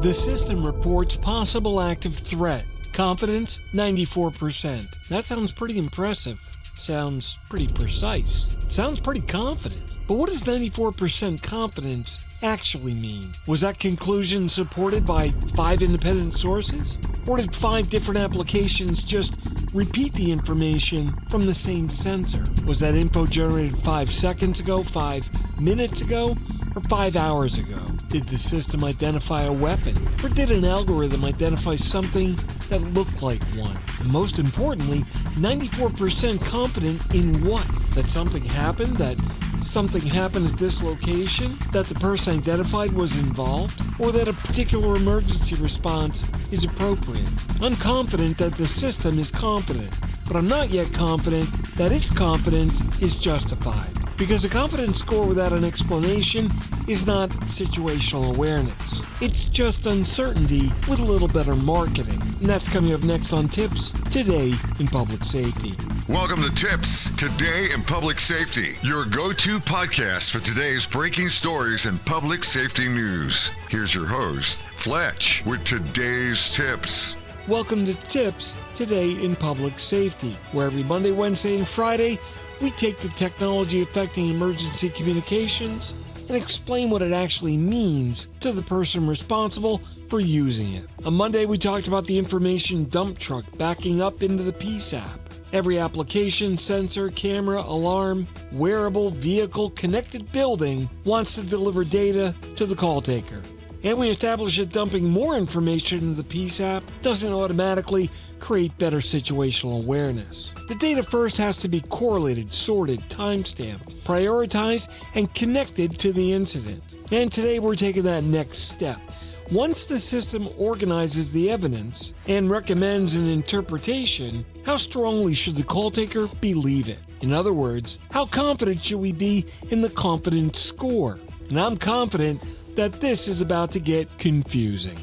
The system reports possible active threat. Confidence, 94%. That sounds pretty impressive. Sounds pretty precise. Sounds pretty confident. But what does 94% confidence actually mean? Was that conclusion supported by 5 independent sources? Or did 5 different applications just repeat the information from the same sensor? Was that info generated 5 seconds ago, 5 minutes ago, or 5 hours ago? Did the system identify a weapon? Or did an algorithm identify something that looked like one? And most importantly, 94% confident in what? That something happened? That something happened at this location? That the person identified was involved? Or that a particular emergency response is appropriate? I'm confident that the system is confident, but I'm not yet confident that its confidence is justified. Because a confidence score without an explanation is not situational awareness. It's just uncertainty with a little better marketing. And that's coming up next on TiPS, Today in Public Safety. Welcome to TiPS, Today in Public Safety, your go-to podcast for today's breaking stories and public safety news. Here's your host, Fletch, with today's tips. Welcome to TiPS, Today in Public Safety, where every Monday, Wednesday, and Friday, we take the technology affecting emergency communications and explain what it actually means to the person responsible for using it. On Monday, we talked about the information dump truck backing up into the TiPS app. Every application, sensor, camera, alarm, wearable, vehicle, connected building wants to deliver data to the call taker. And we established that dumping more information into the TiPS app doesn't automatically create better situational awareness. The data first has to be correlated, sorted, time-stamped, prioritized, and connected to the incident. And today we're taking that next step. Once the system organizes the evidence and recommends an interpretation, how strongly should the call taker believe it? In other words, how confident should we be in the confidence score? And I'm confident that this is about to get confusing.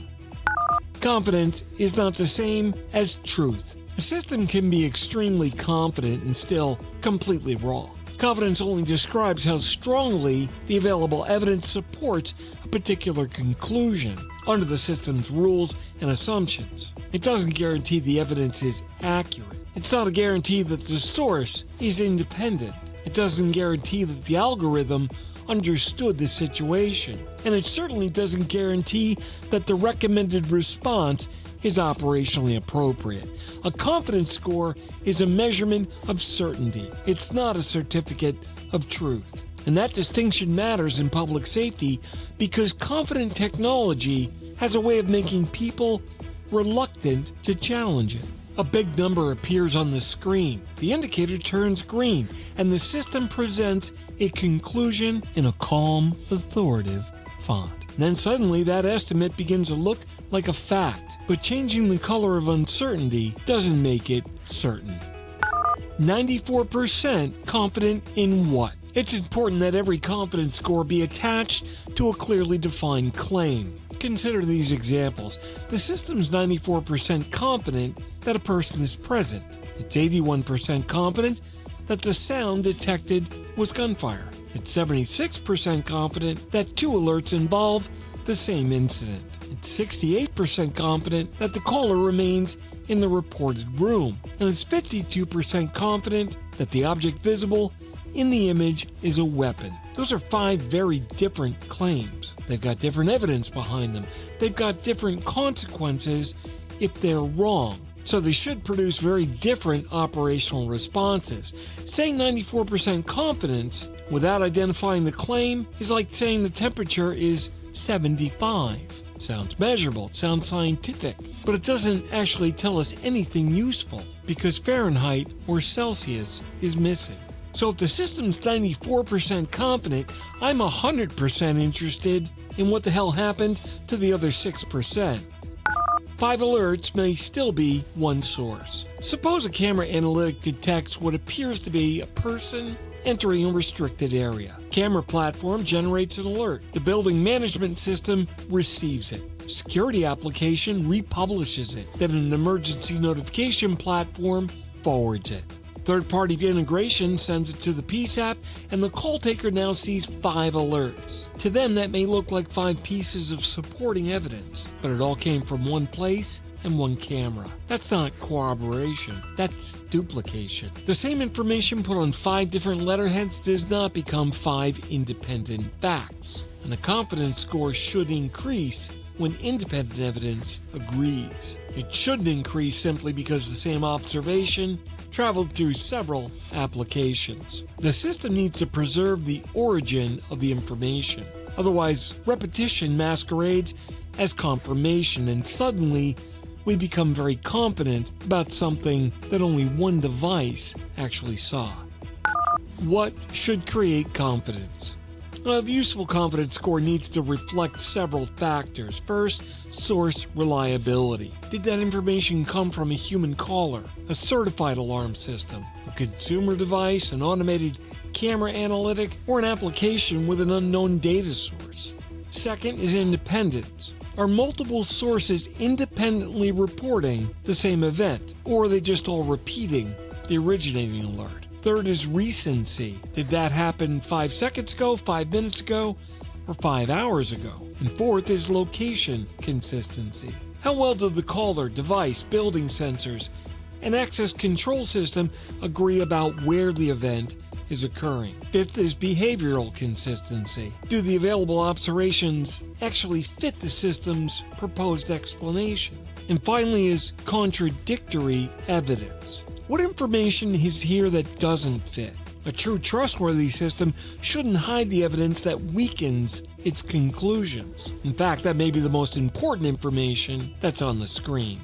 Confidence is not the same as truth. A system can be extremely confident and still completely wrong. Confidence only describes how strongly the available evidence supports a particular conclusion under the system's rules and assumptions. It doesn't guarantee the evidence is accurate. It's not a guarantee that the source is independent. It doesn't guarantee that the algorithm understood the situation, and it certainly doesn't guarantee that the recommended response is operationally appropriate. A confidence score is a measurement of certainty. It's not a certificate of truth. And that distinction matters in public safety because confident technology has a way of making people reluctant to challenge it. A big number appears on the screen, the indicator turns green, and the system presents a conclusion in a calm, authoritative font. Then suddenly that estimate begins to look like a fact, but changing the color of uncertainty doesn't make it certain. 94% confident in what? It's important that every confidence score be attached to a clearly defined claim. Consider these examples. The system's 94% confident that a person is present. It's 81% confident that the sound detected was gunfire. It's 76% confident that 2 alerts involve the same incident. It's 68% confident that the caller remains in the reported room. And it's 52% confident that the object visible in the image is a weapon. Those are 5 very different claims. They've got different evidence behind them. They've got different consequences if they're wrong. So they should produce very different operational responses. Saying 94% confidence without identifying the claim is like saying the temperature is 75. It sounds measurable, it sounds scientific, but it doesn't actually tell us anything useful because Fahrenheit or Celsius is missing. So if the system's 94% confident, I'm 100% interested in what the hell happened to the other 6%. 5 alerts may still be one source. Suppose a camera analytic detects what appears to be a person entering a restricted area. Camera platform generates an alert. The building management system receives it. Security application republishes it. Then an emergency notification platform forwards it. third-party integration sends it to the TiPS app, and the call taker now sees 5 alerts. To them, that may look like 5 pieces of supporting evidence, but it all came from one place and one camera. That's not corroboration, that's duplication. The same information put on 5 different letterheads does not become 5 independent facts, and the confidence score should increase when independent evidence agrees. It shouldn't increase simply because the same observation traveled through several applications. The system needs to preserve the origin of the information. Otherwise, repetition masquerades as confirmation, and suddenly we become very confident about something that only one device actually saw. What should create confidence? Well, the useful confidence score needs to reflect several factors. First, source reliability. Did that information come from a human caller, a certified alarm system, a consumer device, an automated camera analytic, or an application with an unknown data source? Second is independence. Are multiple sources independently reporting the same event, or are they just all repeating the originating alert? Third is recency. Did that happen 5 seconds ago, 5 minutes ago, or 5 hours ago? And fourth is location consistency. How well did the caller, device, building sensors, and access control system agree about where the event is occurring? Fifth is behavioral consistency. Do the available observations actually fit the system's proposed explanation? And finally is contradictory evidence. What information is here that doesn't fit? A true trustworthy system shouldn't hide the evidence that weakens its conclusions. In fact, that may be the most important information that's on the screen.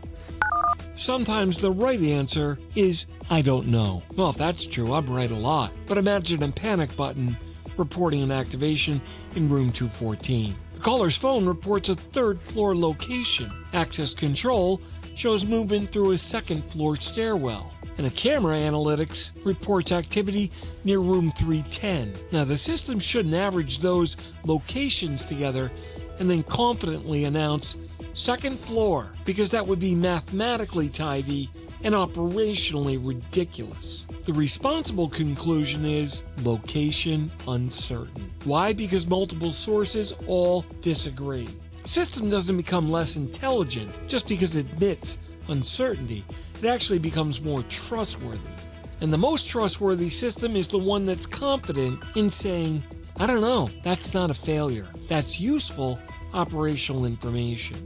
Sometimes the right answer is, I don't know. Well, if that's true, I'm right a lot. But imagine a panic button reporting an activation in room 214. The caller's phone reports a 3rd floor location. Access control shows movement through a 2nd floor stairwell. And a camera analytics reports activity near room 310. Now, the system shouldn't average those locations together and then confidently announce 2nd floor, because that would be mathematically tidy and operationally ridiculous. The responsible conclusion is location uncertain. Why? Because multiple sources all disagree. The system doesn't become less intelligent just because it admits uncertainty. It actually becomes more trustworthy. And the most trustworthy system is the one that's confident in saying, I don't know, that's not a failure. That's useful operational information.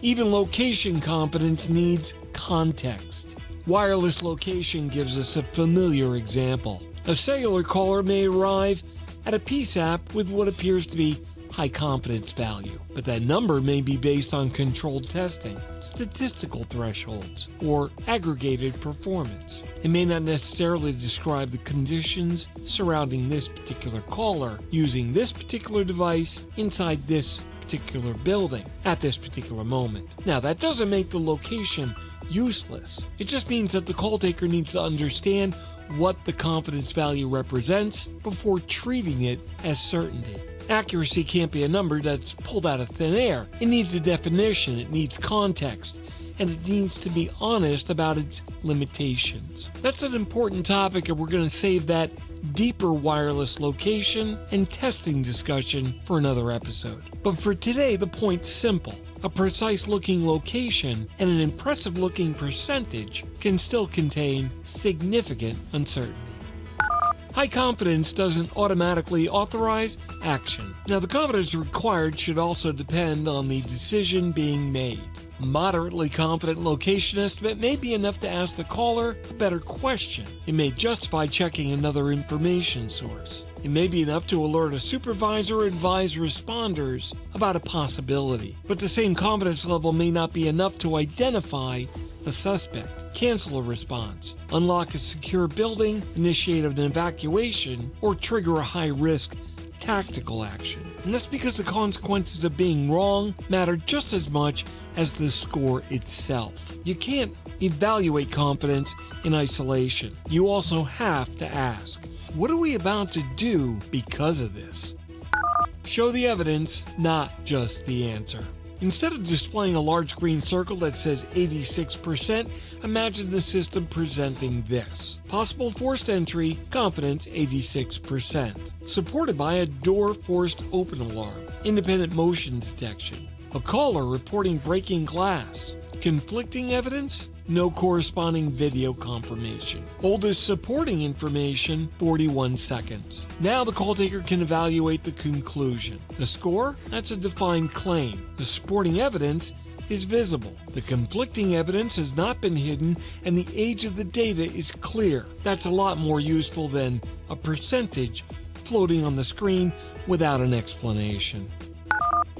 Even location confidence needs context. Wireless location gives us a familiar example. A cellular caller may arrive at a TiPS app with what appears to be high confidence value, but that number may be based on controlled testing, statistical thresholds, or aggregated performance. It may not necessarily describe the conditions surrounding this particular caller using this particular device inside this particular building at this particular moment. Now, that doesn't make the location useless. It just means that the call taker needs to understand what the confidence value represents before treating it as certainty. Accuracy can't be a number that's pulled out of thin air. It needs a definition, it needs context, and it needs to be honest about its limitations. That's an important topic, and we're going to save that deeper wireless location and testing discussion for another episode. But for today, the point's simple. A precise-looking location and an impressive-looking percentage can still contain significant uncertainty. High confidence doesn't automatically authorize action. Now, the confidence required should also depend on the decision being made. A moderately confident location estimate may be enough to ask the caller a better question. It may justify checking another information source. It may be enough to alert a supervisor or advise responders about a possibility. But the same confidence level may not be enough to identify a suspect, cancel a response, unlock a secure building, initiate an evacuation, or trigger a high-risk tactical action. And that's because the consequences of being wrong matter just as much as the score itself. You can't evaluate confidence in isolation. You also have to ask, what are we about to do because of this? Show the evidence, not just the answer. Instead of displaying a large green circle that says 86%, imagine the system presenting this. Possible forced entry, confidence 86%. Supported by a door forced open alarm, independent motion detection, a caller reporting breaking glass, conflicting evidence, no corresponding video confirmation. Oldest supporting information, 41 seconds. Now the call taker can evaluate the conclusion. The score? That's a defined claim. The supporting evidence is visible. The conflicting evidence has not been hidden and the age of the data is clear. That's a lot more useful than a percentage floating on the screen without an explanation.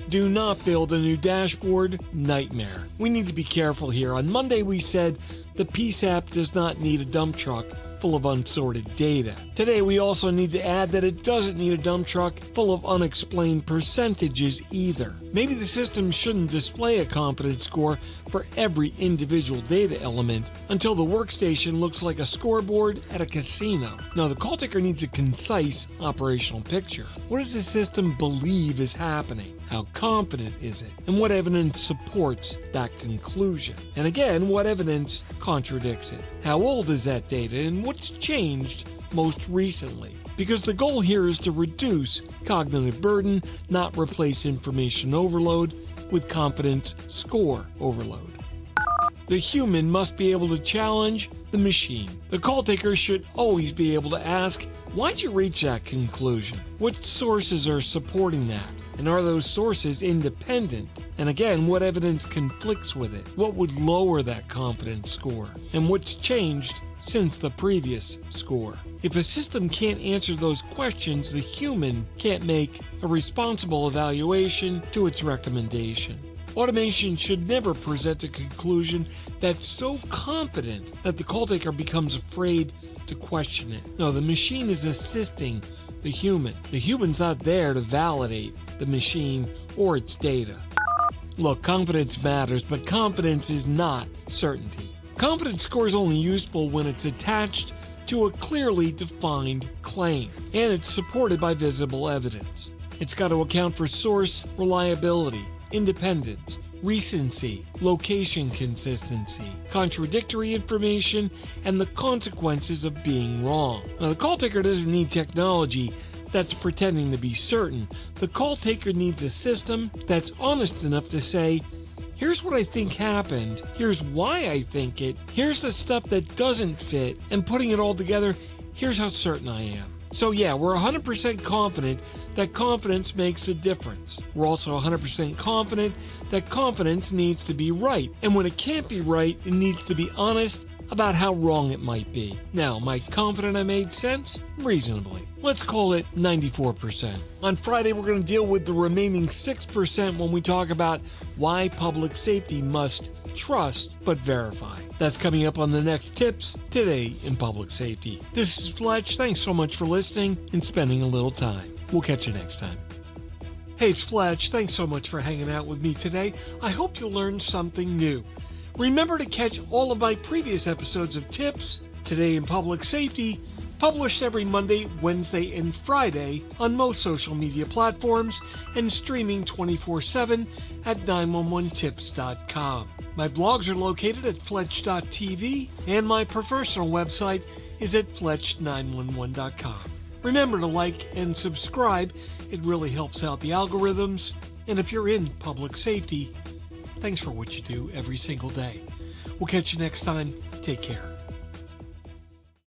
Do not build a new dashboard. Nightmare. We need to be careful here. On Monday we said the TiPS app does not need a dump truck full of unsorted data. Today we also need to add that it doesn't need a dump truck full of unexplained percentages either. Maybe the system shouldn't display a confidence score for every individual data element until the workstation looks like a scoreboard at a casino. No, the call taker needs a concise operational picture. What does the system believe is happening? How confident is it? And what evidence supports that conclusion? And again, what evidence contradicts it? How old is that data and what's changed most recently? Because the goal here is to reduce cognitive burden, not replace information overload with confidence score overload. The human must be able to challenge the machine. The call taker should always be able to ask, why'd you reach that conclusion? What sources are supporting that? And are those sources independent? And again, what evidence conflicts with it? What would lower that confidence score? And what's changed since the previous score? If a system can't answer those questions, the human can't make a responsible evaluation to its recommendation. Automation should never present a conclusion that's so confident that the call taker becomes afraid to question it. No, the machine is assisting the human. The human's not there to validate the machine or its data. Look, confidence matters, but confidence is not certainty. Confidence score is only useful when it's attached to a clearly defined claim, and it's supported by visible evidence. It's got to account for source reliability, independence, recency, location consistency, contradictory information, and the consequences of being wrong. Now, the call taker doesn't need technology that's pretending to be certain. The call taker needs a system that's honest enough to say, here's what I think happened, here's why I think it, here's the stuff that doesn't fit, and putting it all together, here's how certain I am. So yeah, we're 100% confident that confidence makes a difference. We're also 100% confident that confidence needs to be right. And when it can't be right, it needs to be honest about how wrong it might be. Now, am I confident I made sense? Reasonably. Let's call it 94%. On Friday, we're going to deal with the remaining 6% when we talk about why public safety must trust but verify. That's coming up on the next TiPS Today in Public Safety. This is Fletch. Thanks so much for listening and spending a little time. We'll catch you next time. Hey, it's Fletch. Thanks so much for hanging out with me today. I hope you learned something new. Remember to catch all of my previous episodes of TiPS Today in Public Safety, published every Monday, Wednesday, and Friday on most social media platforms and streaming 24/7 at 911tips.com. My blogs are located at fletch.tv and my professional website is at fletch911.com. Remember to like and subscribe. It really helps out the algorithms. And if you're in public safety, thanks for what you do every single day. We'll catch you next time. Take care.